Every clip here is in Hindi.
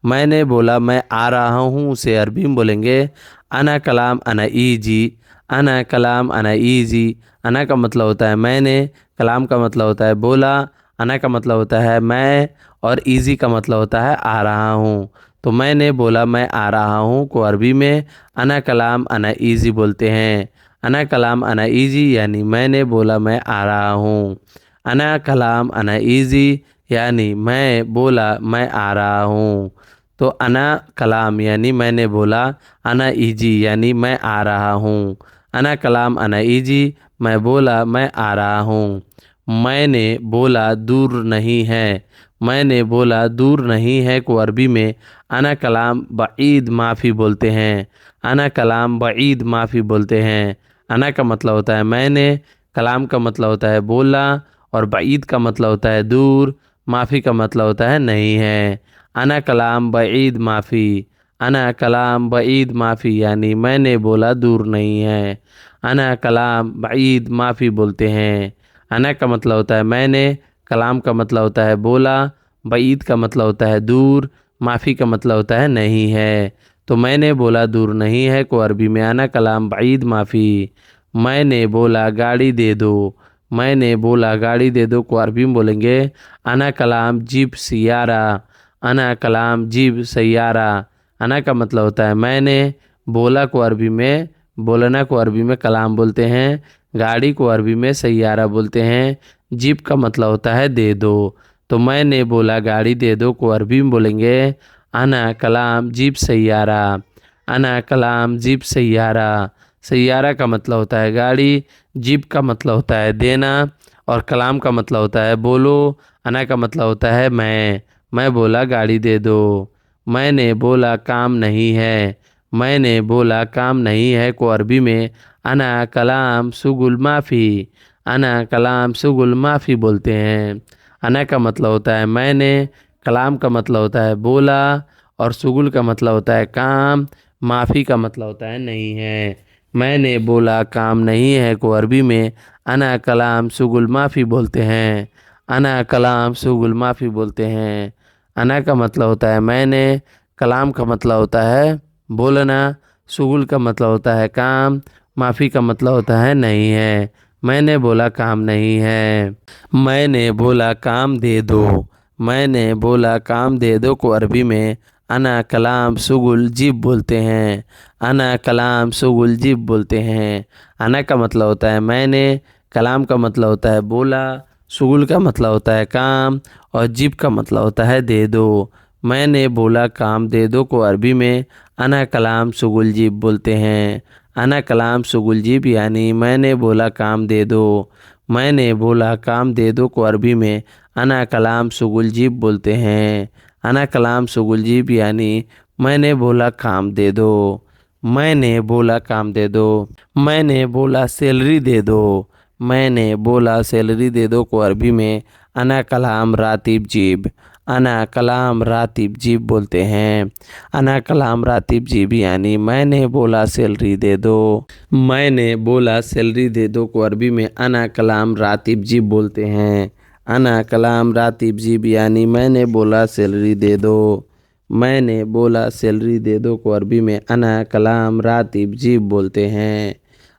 मैंने बोला मैं आ रहा हूँ, उसे अरबी में बोलेंगे अना कलाम अना ईजी। अना कलाम अना ईजी। अना का मतलब होता है मैंने, कलाम का मतलब होता है बोला, अना का मतलब होता है मैं, और ईजी का मतलब होता है आ रहा हूँ। तो मैंने बोला मैं आ रहा हूँ को अरबी में अना कलाम अना ईजी बोलते हैं। अना कलाम अना ईजी यानी मैंने बोला मैं आ रहा हूँ। अना कलाम अना ईजी यानी मैं बोला मैं आ रहा हूँ। तो अना कलाम यानी मैंने बोला, अना ईजी यानी मैं आ रहा हूँ। अना कलाम अना ईजी, मैं बोला मैं आ रहा हूँ। मैंने बोला दूर नहीं है। मैंने बोला दूर नहीं है को अरबी में अना कलाम बईद माफ़ी बोलते हैं। अना कलाम बईद माफ़ी बोलते हैं। अना का मतलब होता है मैंने, कलाम का मतलब होता है बोला, और बईद का मतलब होता है दूर, माफ़ी का मतलब होता है नहीं है। अना कलाम बईद माफ़ी। अना कलाम बईद माफ़ी यानी मैंने बोला दूर नहीं है। अना कलाम बईद माफ़ी बोलते हैं। अना का मतलब होता है मैंने, कलाम का मतलब होता है बोला, बईद का मतलब होता है दूर, माफ़ी का मतलब होता है नहीं है। तो मैंने बोला दूर नहीं है को अरबी में अना कलाम बईद माफ़ी। मैंने बोला गाड़ी दे दो। मैंने बोला गाड़ी दे दो को अरबी में बोलेंगे अना कलाम जीप सियारा। अना कलाम जीप सैयारा। अना का मतलब होता है मैंने, बोला को अरबी में, बोलना को अरबी में कलाम बोलते हैं, गाड़ी को अरबी में सैयारा बोलते हैं, जीप का मतलब होता है दे दो। तो मैंने बोला गाड़ी दे दो को अरबी में बोलेंगे अना कलाम जीप सैयारा। अना कलाम जीप सैयारा। सैयारा का मतलब होता है गाड़ी, जीप का मतलब होता है देना, और कलाम का मतलब होता है बोलो, अना का मतलब होता है मैं बोला गाड़ी दे दो। मैंने बोला काम नहीं है। मैंने बोला काम नहीं है को अरबी में अना कलाम सुगुल माफ़ी। अना कलाम सुगुल माफ़ी बोलते हैं। अना का मतलब होता है मैंने, कलाम का मतलब होता है बोला, और सुगुल का मतलब होता है काम, माफ़ी का मतलब होता है नहीं है। मैंने बोला काम नहीं है को अरबी में अना कलाम सुगुल माफ़ी बोलते हैं। अना कलाम सुगुल माफ़ी बोलते हैं। अना का मतलब होता है मैंने, कलाम का मतलब होता है बोलना, सुगुल का मतलब होता है काम, माफ़ी का मतलब होता है नहीं है। मैंने बोला काम नहीं है। मैंने बोला काम दे दो। मैंने बोला काम दे दो को अरबी में अना कलाम सुगुल जीब बोलते हैं। अना कलाम सुगुल जीब बोलते हैं। अना का मतलब होता है मैंने, कलाम का मतलब होता है बोला, सुगुल का मतलब होता है काम, और जीब का मतलब होता है दे दो। मैंने बोला काम दे दो को अरबी में अना कलाम सुगुल जीब बोलते हैं। अना कलाम सुगुल जीब यानी मैंने बोला काम दे दो। मैंने बोला काम दे दो को अरबी में अना कलाम सुगुल जीब बोलते हैं। अना कलाम सुगुल जीब यानी मैंने बोला काम दे दो। मैंने बोला काम दे दो। मैंने बोला सैलरी दे दो। मैंने बोला सैलरी दे दो को अरबी में अना कलाम रातिब जीब। अना कलाम रातिब जीब बोलते हैं। अना कलाम रातिब जीब यानी मैंने बोला सैलरी दे दो। मैंने बोला सैलरी दे दो को अरबी में अना कलाम रातिब जीब बोलते हैं। अना कलाम रातिब जीब यानी मैंने बोला सैलरी दे दो। मैंने बोला सैलरी दे दो को अरबी में अना कलाम रातिब जीब बोलते हैं।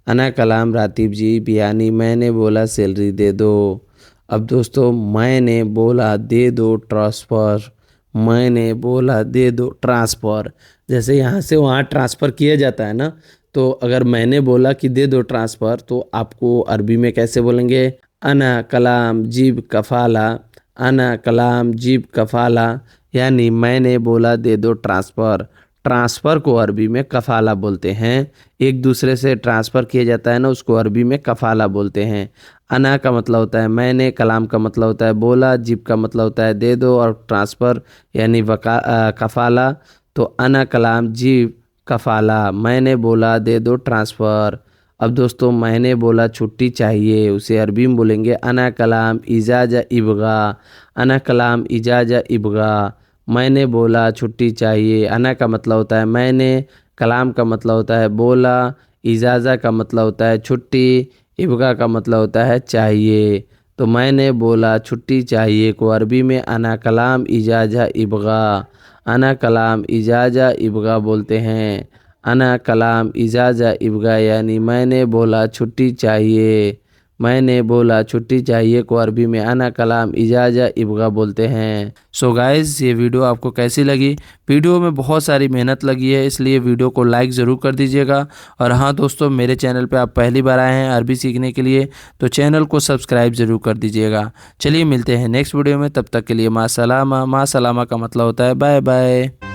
अना कलाम रातिब जीब यानी मैंने बोला सैलरी दे दो। अब दोस्तों मैंने बोला दे दो ट्रांसफ़र। मैंने बोला दे दो ट्रांसफ़र। जैसे यहाँ से वहाँ ट्रांसफ़र किया जाता है ना, तो अगर मैंने बोला कि दे दो ट्रांसफ़र तो आपको अरबी में कैसे बोलेंगे अना कलाम जीब कफ़ाला। अना कलाम जीब कफ़ाला यानी मैंने बोला दे दो ट्रांसफ़र। ट्रांसफ़र को अरबी में कफ़ाला बोलते हैं। एक दूसरे से ट्रांसफ़र किया जाता है ना, उसको अरबी में कफ़ाला बोलते हैं। अना का मतलब होता है मैंने, कलाम का मतलब होता है बोला, जीब का मतलब होता है दे दो, और ट्रांसफ़र यानी कफ़ाला। तो अना कलाम जीब कफ़ाला, मैंने बोला दे दो ट्रांसफ़र। अब दोस्तों मैंने बोला छुट्टी चाहिए, उसे अरबी में बोलेंगे अना कलाम इजाज़ा इबगा। अना कलाम इजाज़ा इबगा। मैंने बोला छुट्टी चाहिए। अना का मतलब होता है मैंने, कलाम का मतलब होता है बोला, इजाज़ा का मतलब होता है छुट्टी, इबगा का मतलब होता है चाहिए। तो मैंने बोला छुट्टी चाहिए को अरबी में अना कलाम इजाज़ा इबगा। अना कलाम इजाज़ा इबगा बोलते हैं। अना कलाम इजाज़ा इबगा यानी मैंने बोला छुट्टी चाहिए। मैंने बोला छुट्टी चाहिए को अरबी में अना कलाम इजाज़ा इबगा बोलते हैं। सो गाइस, ये वीडियो आपको कैसी लगी? वीडियो में बहुत सारी मेहनत लगी है, इसलिए वीडियो को लाइक ज़रूर कर दीजिएगा। और हाँ दोस्तों, मेरे चैनल पे आप पहली बार आए हैं अरबी सीखने के लिए तो चैनल को सब्सक्राइब ज़रूर कर दीजिएगा। चलिए मिलते हैं नेक्स्ट वीडियो में, तब तक के लिए माँ सलामा। माँ सलामा का मतलब होता है बाय बाय।